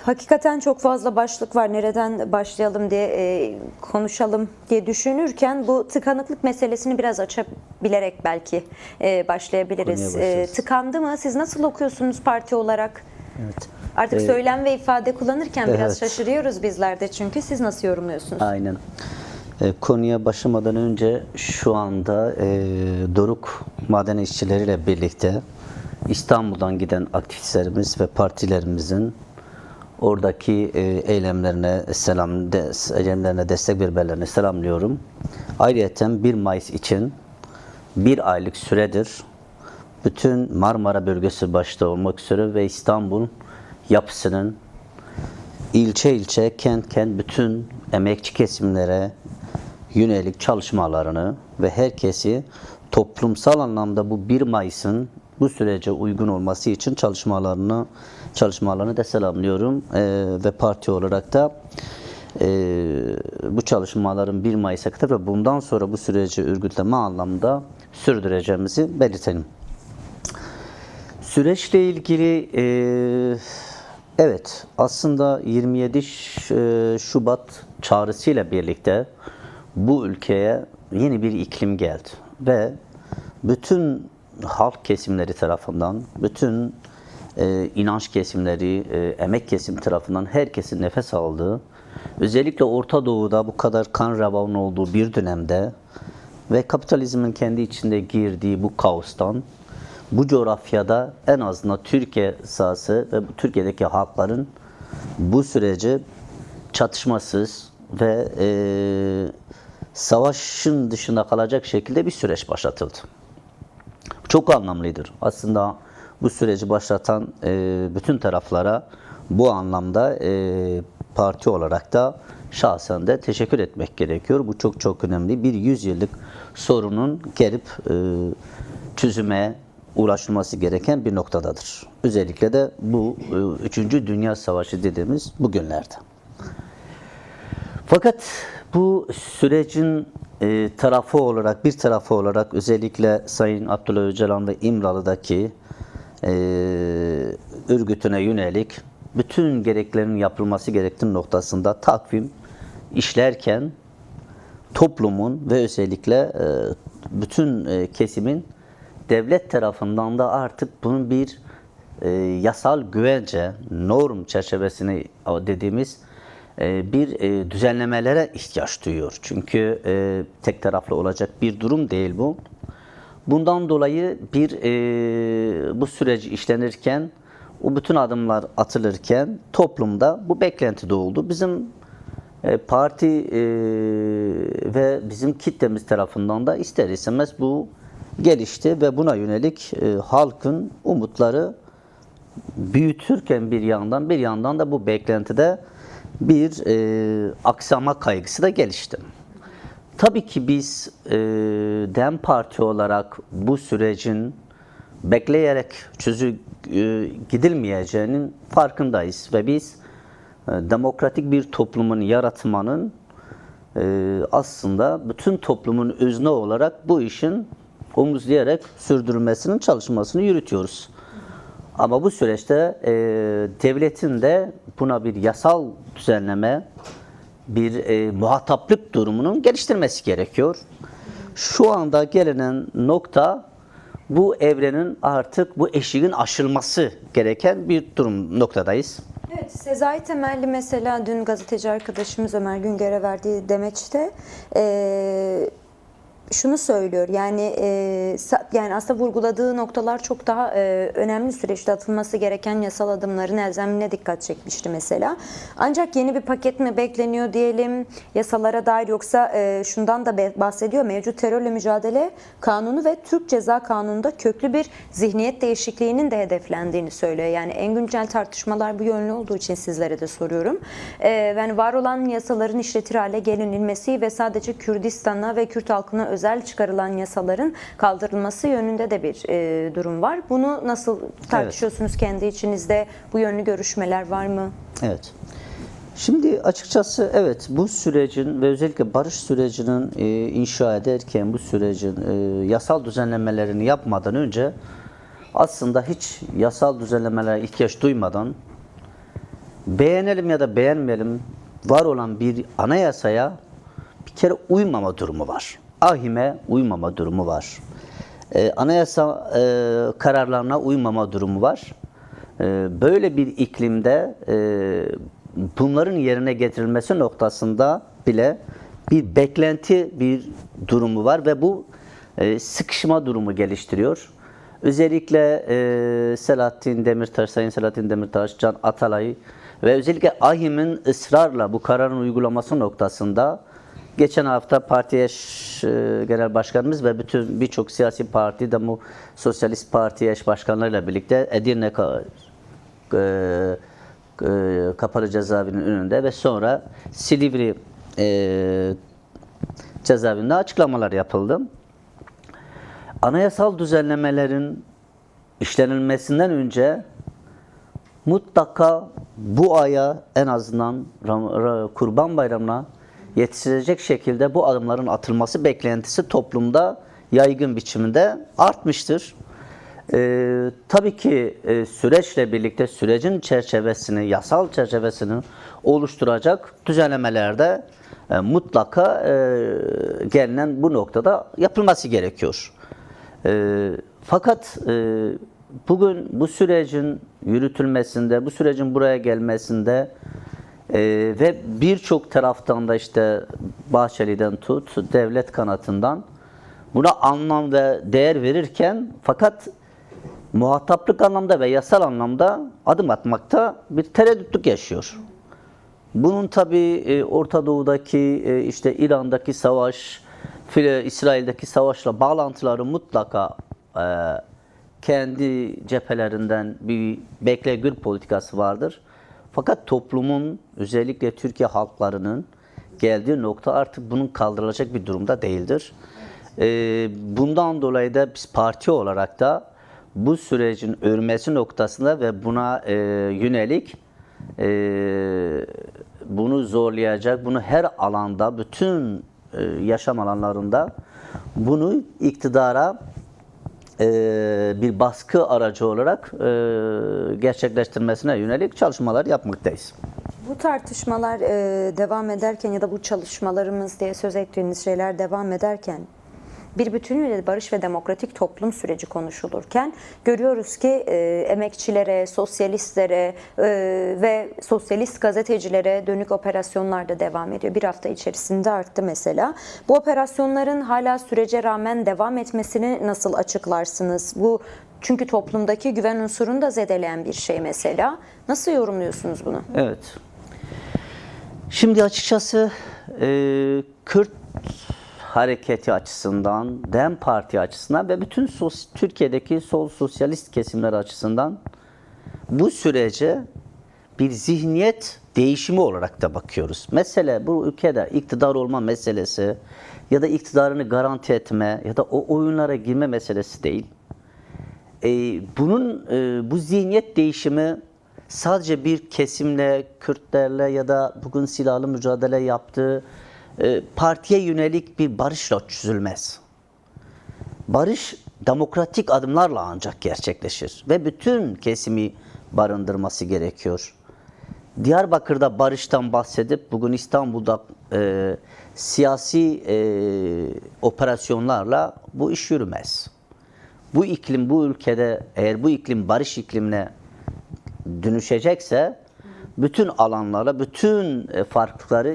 Hakikaten çok fazla başlık var. Nereden başlayalım diye konuşalım diye düşünürken bu tıkanıklık meselesini biraz açabilerek belki başlayabiliriz. Tıkandı mı? Siz nasıl okuyorsunuz parti olarak? Evet. Artık söylem ve ifade kullanırken biraz evet. şaşırıyoruz bizler de çünkü. Siz nasıl yorumluyorsunuz? Aynen. Konuya başlamadan önce şu anda Doruk maden işçileriyle birlikte İstanbul'dan giden aktivistlerimiz ve partilerimizin oradaki eylemlerine destek vermelerini selamlıyorum. Ayrıca 1 Mayıs için 1 aylık süredir bütün Marmara bölgesi başta olmak üzere ve İstanbul yapısının ilçe ilçe, kent kent bütün emekçi kesimlere yönelik çalışmalarını ve herkesi toplumsal anlamda bu 1 Mayıs'ın bu sürece uygun olması için çalışmalarını da selamlıyorum ve parti olarak da bu çalışmaların 1 Mayıs'a kadar ve bundan sonra bu süreci örgütleme anlamda sürdüreceğimizi belirtelim. Süreçle ilgili evet aslında 27 Şubat çağrısıyla birlikte bu ülkeye yeni bir iklim geldi ve bütün halk kesimleri tarafından, bütün inanç kesimleri, emek kesim tarafından herkesin nefes aldığı, özellikle Orta Doğu'da bu kadar kan revanı olduğu bir dönemde ve kapitalizmin kendi içinde girdiği bu kaostan, bu coğrafyada en azından Türkiye sahası ve Türkiye'deki halkların bu süreci çatışmasız ve savaşın dışında kalacak şekilde bir süreç başlatıldı. Çok anlamlıdır. Aslında bu süreci başlatan bütün taraflara bu anlamda parti olarak da şahsen de teşekkür etmek gerekiyor. Bu çok çok önemli. Bir 100 yıllık sorunun gelip çözüme ulaşılması gereken bir noktadadır. Özellikle de bu 3. Dünya Savaşı dediğimiz bu günlerde. Fakat bu sürecin bir tarafı olarak özellikle Sayın Abdullah Öcalan ve İmralı'daki örgütüne yönelik bütün gereklerin yapılması gerektiği noktasında takvim işlerken toplumun ve özellikle bütün kesimin devlet tarafından da artık bunun bir yasal güvence, norm çerçevesini dediğimiz bir düzenlemelere ihtiyaç duyuyor. Çünkü tek taraflı olacak bir durum değil bu. Bundan dolayı bu süreci işlenirken, o bütün adımlar atılırken toplumda bu beklenti doğuldu. Bizim parti ve bizim kitlemiz tarafından da ister istemez bu gelişti ve buna yönelik halkın umutları büyütürken bir yandan da bu beklentide bir aksama kaygısı da gelişti. Tabii ki biz DEM Parti olarak bu sürecin bekleyerek gidilmeyeceğinin farkındayız ve biz demokratik bir toplumun yaratmanın aslında bütün toplumun özne olarak bu işin omuzlayarak sürdürülmesinin çalışmasını yürütüyoruz. Ama bu süreçte devletin de buna bir yasal düzenleme, bir muhataplık durumunun geliştirmesi gerekiyor. Şu anda gelinen nokta bu evrenin artık bu eşiğin aşılması gereken bir noktadayız. Evet, Sezai Temelli mesela dün gazeteci arkadaşımız Ömer Günger'e verdiği demeçte şunu söylüyor, yani aslında vurguladığı noktalar çok daha önemli, süreçte atılması gereken yasal adımların elzemine dikkat çekmişti mesela. Ancak yeni bir paket mi bekleniyor diyelim yasalara dair, yoksa şundan da bahsediyor: mevcut terörle mücadele kanunu ve Türk Ceza Kanunu'nda köklü bir zihniyet değişikliğinin de hedeflendiğini söylüyor. Yani en güncel tartışmalar bu yönlü olduğu için sizlere de soruyorum. Yani var olan yasaların işletir hale gelinilmesi ve sadece Kürdistan'a ve Kürt halkına özel çıkarılan yasaların kaldırılması yönünde de bir durum var. Bunu nasıl tartışıyorsunuz kendi içinizde? Bu yönlü görüşmeler var mı? Evet. Şimdi açıkçası evet, bu sürecin ve özellikle barış sürecinin inşa ederken bu sürecin yasal düzenlemelerini yapmadan önce aslında hiç yasal düzenlemelere ihtiyaç duymadan beğenelim ya da beğenmeyelim, var olan bir anayasaya bir kere uymama durumu var. Ahime uymama durumu var. Anayasa kararlarına uymama durumu var. Böyle bir iklimde bunların yerine getirilmesi noktasında bile bir beklenti, bir durumu var ve bu sıkışma durumu geliştiriyor. Özellikle Sayın Selahattin Demirtaş, Can Atalay ve özellikle AİHM'in ısrarla bu kararın uygulaması noktasında geçen hafta Parti eş genel başkanımız ve birçok siyasi parti de bu Sosyalist Parti eş başkanlarıyla birlikte Edirne Kapalı Cezaevinin önünde ve sonra Silivri cezaevinde açıklamalar yapıldı. Anayasal düzenlemelerin işlenilmesinden önce mutlaka bu aya en azından Kurban Bayramı'na yetişecek şekilde bu adımların atılması beklentisi toplumda yaygın biçimde artmıştır. Tabii ki süreçle birlikte sürecin çerçevesini, yasal çerçevesini oluşturacak düzenlemelerde mutlaka gelinen bu noktada yapılması gerekiyor. Fakat bugün bu sürecin yürütülmesinde, bu sürecin buraya gelmesinde ve birçok taraftan da işte Bahçeli'den tut, devlet kanatından buna anlam ve değer verirken fakat muhataplık anlamda ve yasal anlamda adım atmakta bir tereddütlük yaşıyor. Bunun tabii Orta Doğu'daki, işte İran'daki savaş, İsrail'deki savaşla bağlantıları mutlaka kendi cephelerinden bir bekle gör politikası vardır. Fakat toplumun, özellikle Türkiye halklarının geldiği nokta artık bunun kaldırılacak bir durumda değildir. Bundan dolayı da biz parti olarak da bu sürecin örmesi noktasında ve buna yönelik bunu zorlayacak, bunu her alanda, bütün yaşam alanlarında bunu iktidara bir baskı aracı olarak gerçekleştirmesine yönelik çalışmalar yapmaktayız. Bu tartışmalar devam ederken ya da bu çalışmalarımız diye söz ettiğiniz şeyler devam ederken bir bütünüyle barış ve demokratik toplum süreci konuşulurken görüyoruz ki emekçilere, sosyalistlere ve sosyalist gazetecilere dönük operasyonlar da devam ediyor. Bir hafta içerisinde arttı mesela. Bu operasyonların hala sürece rağmen devam etmesini nasıl açıklarsınız? Bu çünkü toplumdaki güven unsurunu da zedeleyen bir şey mesela. Nasıl yorumluyorsunuz bunu? Evet. Şimdi açıkçası Kürt hareketi açısından, DEM Parti açısından ve bütün Türkiye'deki sol sosyalist kesimler açısından bu sürece bir zihniyet değişimi olarak da bakıyoruz. Mesele bu ülkede iktidar olma meselesi ya da iktidarını garanti etme ya da o oyunlara girme meselesi değil. Bu zihniyet değişimi sadece bir kesimle, Kürtlerle ya da bugün silahlı mücadele yaptığı partiye yönelik bir barışla çözülmez. Barış demokratik adımlarla ancak gerçekleşir ve bütün kesimi barındırması gerekiyor. Diyarbakır'da barıştan bahsedip bugün İstanbul'da siyasi operasyonlarla bu iş yürümez. Bu iklim bu ülkede eğer bu iklim barış iklimine dönüşecekse bütün alanlarla, bütün farklılıkları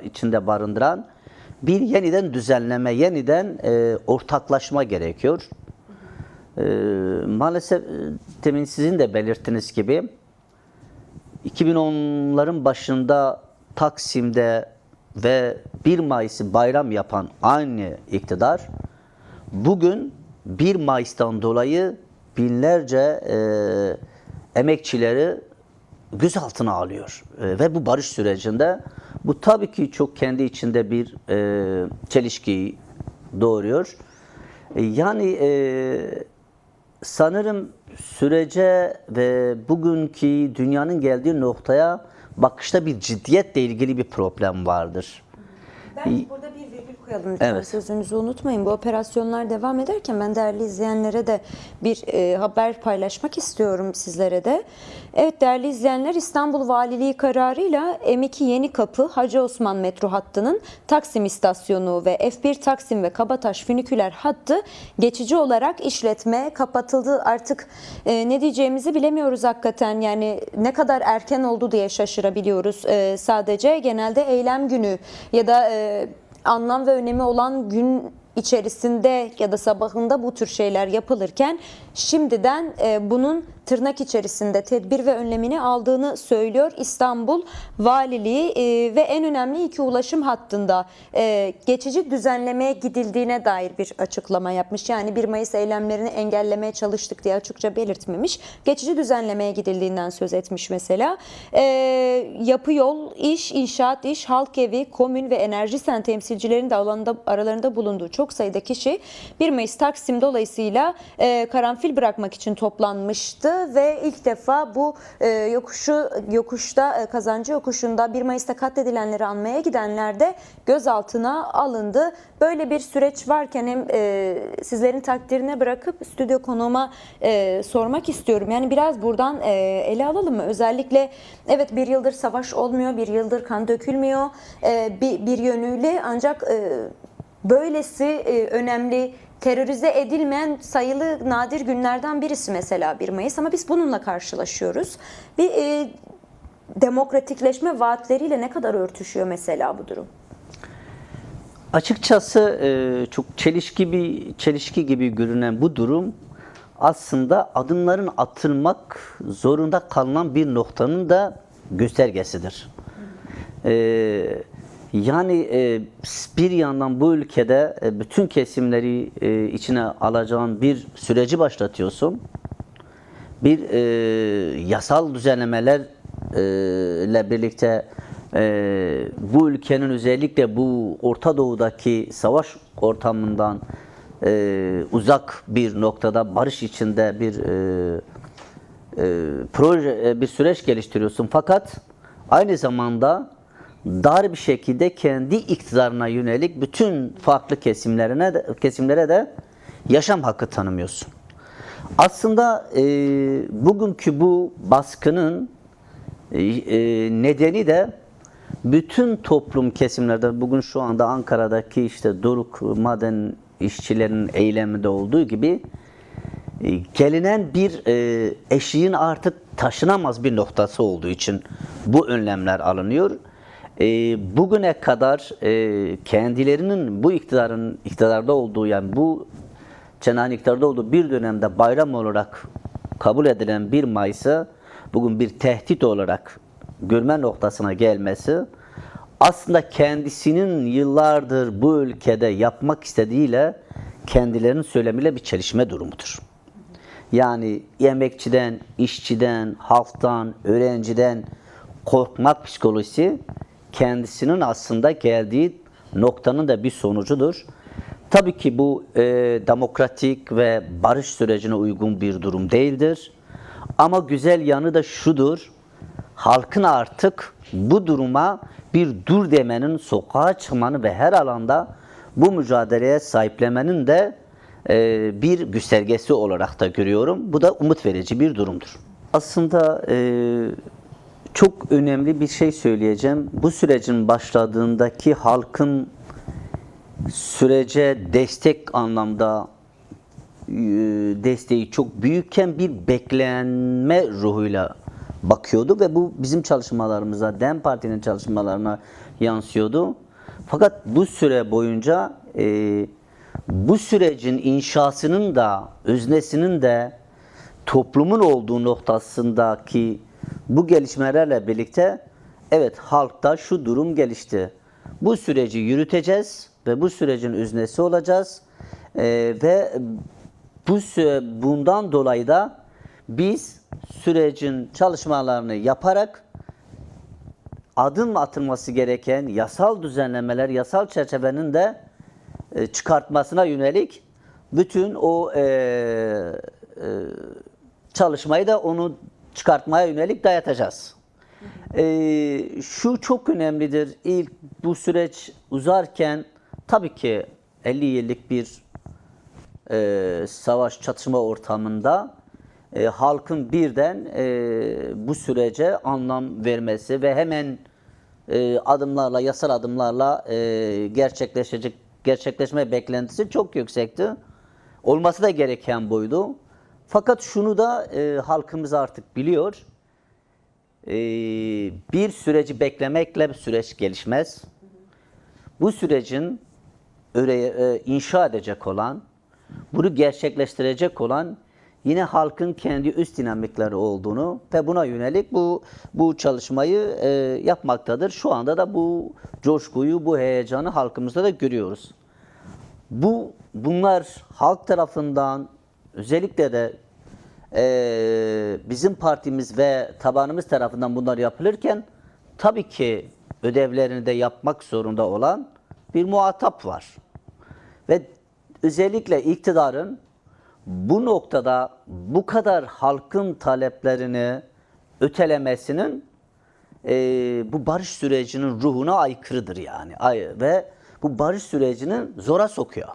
içinde barındıran bir yeniden düzenleme, yeniden ortaklaşma gerekiyor. Maalesef demin sizin de belirttiğiniz gibi 2010'ların başında Taksim'de ve 1 Mayıs'ı bayram yapan aynı iktidar bugün 1 Mayıs'tan dolayı binlerce emekçileri gözaltına alıyor. Ve bu barış sürecinde bu tabii ki çok kendi içinde bir çelişkiyi doğuruyor. Sanırım sürece ve bugünkü dünyanın geldiği noktaya bakışta bir ciddiyetle ilgili bir problem vardır. Belki burada bir virgül okuyalım lütfen. Evet. Sözünüzü unutmayın. Bu operasyonlar devam ederken ben değerli izleyenlere de bir haber paylaşmak istiyorum sizlere de. Evet değerli izleyenler, İstanbul Valiliği kararıyla M2 Yenikapı Hacı Osman metro hattının Taksim istasyonu ve F1 Taksim ve Kabataş füniküler hattı geçici olarak işletme kapatıldı. Artık ne diyeceğimizi bilemiyoruz hakikaten. Yani ne kadar erken oldu diye şaşırabiliyoruz. Sadece genelde eylem günü ya da anlam ve önemi olan gün içerisinde ya da sabahında bu tür şeyler yapılırken şimdiden bunun tırnak içerisinde tedbir ve önlemini aldığını söylüyor İstanbul Valiliği ve en önemli iki ulaşım hattında geçici düzenlemeye gidildiğine dair bir açıklama yapmış. Yani 1 Mayıs eylemlerini engellemeye çalıştık diye açıkça belirtmemiş. Geçici düzenlemeye gidildiğinden söz etmiş mesela. Yapı yol, iş, inşaat iş, halk evi, komün ve enerji sen temsilcilerinin de aralarında bulunduğu çok sayıda kişi 1 Mayıs Taksim dolayısıyla karanfil bırakmak için toplanmıştı ve ilk defa bu Kazancı Yokuşu'nda 1 Mayıs'ta katledilenleri anmaya gidenler de gözaltına alındı. Böyle bir süreç varken hem sizlerin takdirine bırakıp stüdyo konuğuma sormak istiyorum. Yani biraz buradan ele alalım mı? Özellikle evet bir yıldır savaş olmuyor, bir yıldır kan dökülmüyor bir yönüyle, ancak böylesi önemli, terörize edilmeyen sayılı nadir günlerden birisi mesela 1 Mayıs, ama biz bununla karşılaşıyoruz. Bir demokratikleşme vaatleriyle ne kadar örtüşüyor mesela bu durum? Açıkçası çok çelişki gibi görünen bu durum aslında adımların atılmak zorunda kalınan bir noktanın da göstergesidir. Yani bir yandan bu ülkede bütün kesimleri içine alacağın bir süreci başlatıyorsun. Bir yasal düzenlemelerle birlikte bu ülkenin özellikle bu Orta Doğu'daki savaş ortamından uzak bir noktada barış içinde bir süreç geliştiriyorsun. Fakat aynı zamanda dar bir şekilde kendi iktidarına yönelik bütün farklı kesimlere de yaşam hakkı tanımıyorsun. Aslında bugünkü bu baskının nedeni de bütün toplum kesimlerde, bugün şu anda Ankara'daki işte Doruk maden işçilerinin eyleminde olduğu gibi gelinen bir eşiğin artık taşınamaz bir noktası olduğu için bu önlemler alınıyor. Bugüne kadar kendilerinin bu iktidarda olduğu, yani bu cenahın iktidarda olduğu bir dönemde bayram olarak kabul edilen 1 Mayıs'ı bugün bir tehdit olarak görme noktasına gelmesi aslında kendisinin yıllardır bu ülkede yapmak istediğiyle kendilerinin söylemiyle bir çelişme durumudur. Yani emekçiden, işçiden, halktan, öğrenciden korkmak psikolojisi kendisinin aslında geldiği noktanın da bir sonucudur. Tabii ki bu demokratik ve barış sürecine uygun bir durum değildir. Ama güzel yanı da şudur: halkın artık bu duruma bir dur demenin, sokağa çıkmanın ve her alanda bu mücadeleye sahiplenmenin de bir göstergesi olarak da görüyorum. Bu da umut verici bir durumdur. Aslında çok önemli bir şey söyleyeceğim. Bu sürecin başladığındaki halkın sürece destek anlamda desteği çok büyükken bir beklenme ruhuyla bakıyordu ve bu bizim çalışmalarımıza, DEM Parti'nin çalışmalarına yansıyordu. Fakat bu süre boyunca bu sürecin inşasının da, öznesinin de toplumun olduğu noktasındaki bu gelişmelerle birlikte evet, halkta şu durum gelişti. Bu süreci yürüteceğiz ve bu sürecin öznesi olacağız ve bundan dolayı da biz sürecin çalışmalarını yaparak adım atılması gereken yasal düzenlemeler, yasal çerçevenin de çıkartmasına yönelik bütün o çalışmayı da onu çıkartmaya yönelik dayatacağız. Şu çok önemlidir. İlk bu süreç uzarken tabii ki 50 yıllık bir savaş çatışma ortamında halkın birden bu sürece anlam vermesi ve hemen adımlarla, yasal adımlarla gerçekleşme beklentisi çok yüksekti. Olması da gereken buydu. Fakat şunu da halkımız artık biliyor. Bir süreci beklemekle bir süreç gelişmez. Bu sürecin inşa edecek olan, bunu gerçekleştirecek olan yine halkın kendi üst dinamikleri olduğunu ve buna yönelik bu çalışmayı yapmaktadır. Şu anda da bu coşkuyu, bu heyecanı halkımızda da görüyoruz. Bunlar halk tarafından özellikle de bizim partimiz ve tabanımız tarafından bunlar yapılırken tabii ki ödevlerini de yapmak zorunda olan bir muhatap var. Ve özellikle iktidarın bu noktada bu kadar halkın taleplerini ötelemesinin bu barış sürecinin ruhuna aykırıdır yani. Ve bu barış sürecini zora sokuyor.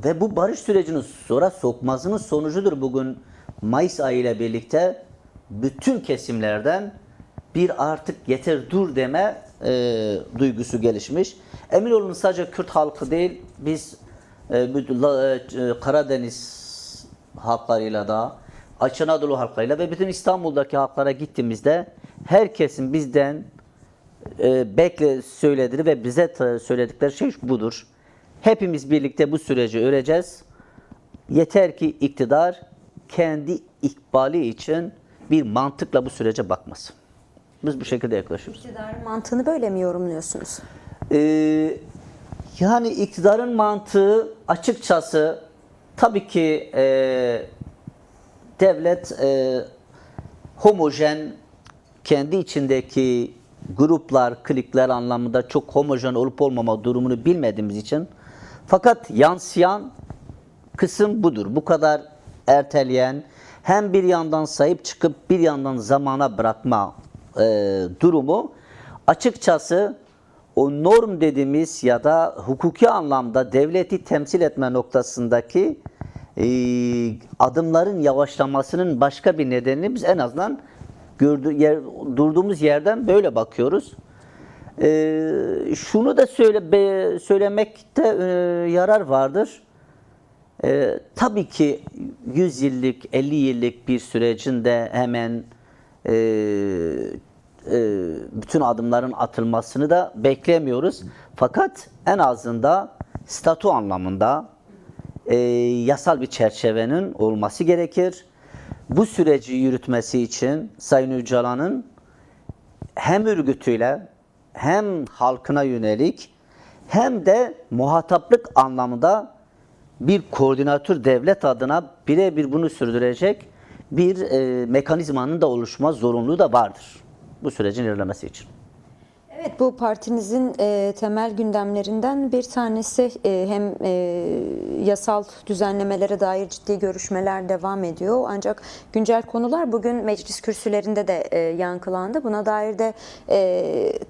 Ve bu barış sürecini zora sokmasının sonucudur bugün Mayıs ayı ile birlikte bütün kesimlerden bir artık yeter dur deme duygusu gelişmiş. Emin olun sadece Kürt halkı değil, biz Karadeniz halklarıyla da, Açık Anadolu halklarıyla ve bütün İstanbul'daki halklara gittiğimizde herkesin bizden söylediği ve bize söyledikleri şey budur. Hepimiz birlikte bu süreci öreceğiz. Yeter ki iktidar kendi ikbali için bir mantıkla bu sürece bakmasın. Biz bu şekilde yaklaşıyoruz. İktidarın mantığını böyle mi yorumluyorsunuz? Yani iktidarın mantığı açıkçası tabii ki devlet homojen, kendi içindeki gruplar, klikler anlamında çok homojen olup olmama durumunu bilmediğimiz için, fakat yansıyan kısım budur. Bu kadar erteleyen, hem bir yandan sahip çıkıp bir yandan zamana bırakma durumu açıkçası o norm dediğimiz ya da hukuki anlamda devleti temsil etme noktasındaki adımların yavaşlamasının başka bir nedenini biz en azından durduğumuz yerden böyle bakıyoruz. Şunu da söylemekte yarar vardır. Tabii ki 100 yıllık, 50 yıllık bir sürecin de hemen bütün adımların atılmasını da beklemiyoruz. Fakat en azından statü anlamında yasal bir çerçevenin olması gerekir. Bu süreci yürütmesi için Sayın Öcalan'ın hem örgütüyle hem halkına yönelik hem de muhataplık anlamında bir koordinatör devlet adına birebir bunu sürdürecek bir mekanizmanın da oluşma zorunluluğu da vardır bu sürecin ilerlemesi için. Evet, bu partinizin temel gündemlerinden bir tanesi hem yasal düzenlemelere dair ciddi görüşmeler devam ediyor. Ancak güncel konular bugün meclis kürsülerinde de yankılandı. Buna dair de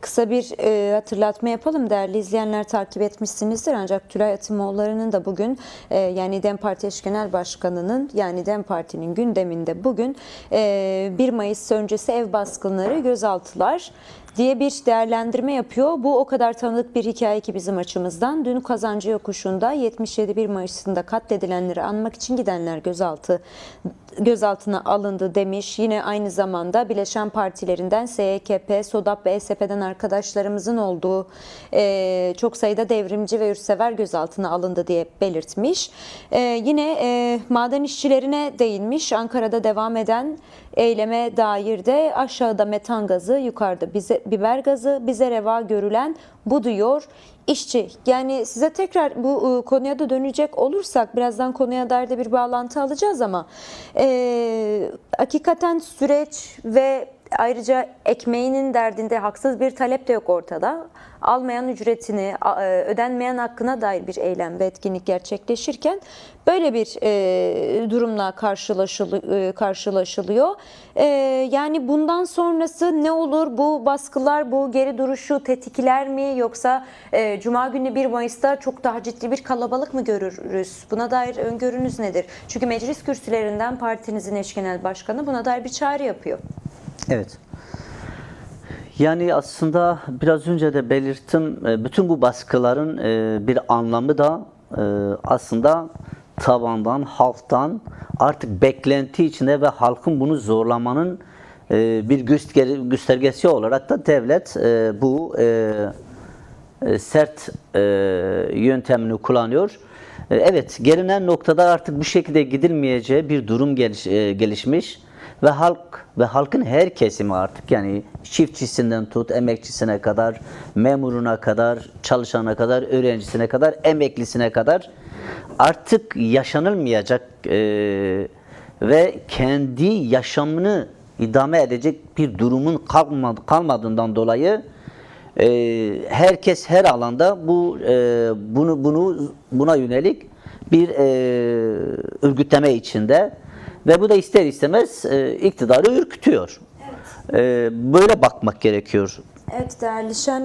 kısa bir hatırlatma yapalım. Değerli izleyenler takip etmişsinizdir. Ancak Tülay Atimoğulları'nın da bugün yani DEM Parti Eş Genel Başkanı'nın yani DEM Parti'nin gündeminde bugün 1 Mayıs öncesi ev baskınları, gözaltılar diye bir değerlendirme yapıyor. Bu o kadar tanıdık bir hikaye ki bizim açımızdan. Dün Kazancı Yokuşu'nda 77 1 Mayıs'ında katledilenleri anmak için gidenler gözaltına alındı demiş. Yine aynı zamanda bileşen partilerinden SYKP, SODAP ve ESP'den arkadaşlarımızın olduğu çok sayıda devrimci ve yurtsever gözaltına alındı diye belirtmiş. Yine maden işçilerine değinmiş. Ankara'da devam eden eyleme dair de aşağıda metan gazı, yukarıda biber gazı, bize reva görülen bu diyor işçi. Yani size tekrar bu konuya da dönecek olursak birazdan konuya dair de bir bağlantı alacağız ama hakikaten süreç ve ayrıca ekmeğinin derdinde, haksız bir talep de yok ortada. Almayan ücretini, ödenmeyen hakkına dair bir eylem ve etkinlik gerçekleşirken böyle bir durumla karşılaşılıyor. Yani bundan sonrası ne olur? Bu baskılar, bu geri duruşu tetikler mi? Yoksa Cuma günü 1 Mayıs'ta çok daha ciddi bir kalabalık mı görürüz? Buna dair öngörünüz nedir? Çünkü meclis kürsülerinden partinizin eş genel başkanı buna dair bir çağrı yapıyor. Evet. Yani aslında biraz önce de belirttim, bütün bu baskıların bir anlamı da aslında tabandan, halktan artık beklenti içinde ve halkın bunu zorlamanın bir göstergesi olarak da devlet bu sert yöntemini kullanıyor. Evet, gelinen noktada artık bu şekilde gidilmeyeceği bir durum gelişmiş ve halkın her kesimi artık, yani çiftçisinden tut emekçisine kadar, memuruna kadar, çalışana kadar, öğrencisine kadar, emeklisine kadar artık yaşanılmayacak ve kendi yaşamını idame edecek bir durumun kalmadığından dolayı herkes her alanda buna yönelik bir örgütleme içinde ve bu da ister istemez iktidarı ürkütüyor. Evet. Böyle bakmak gerekiyor. Evet değerli Şen.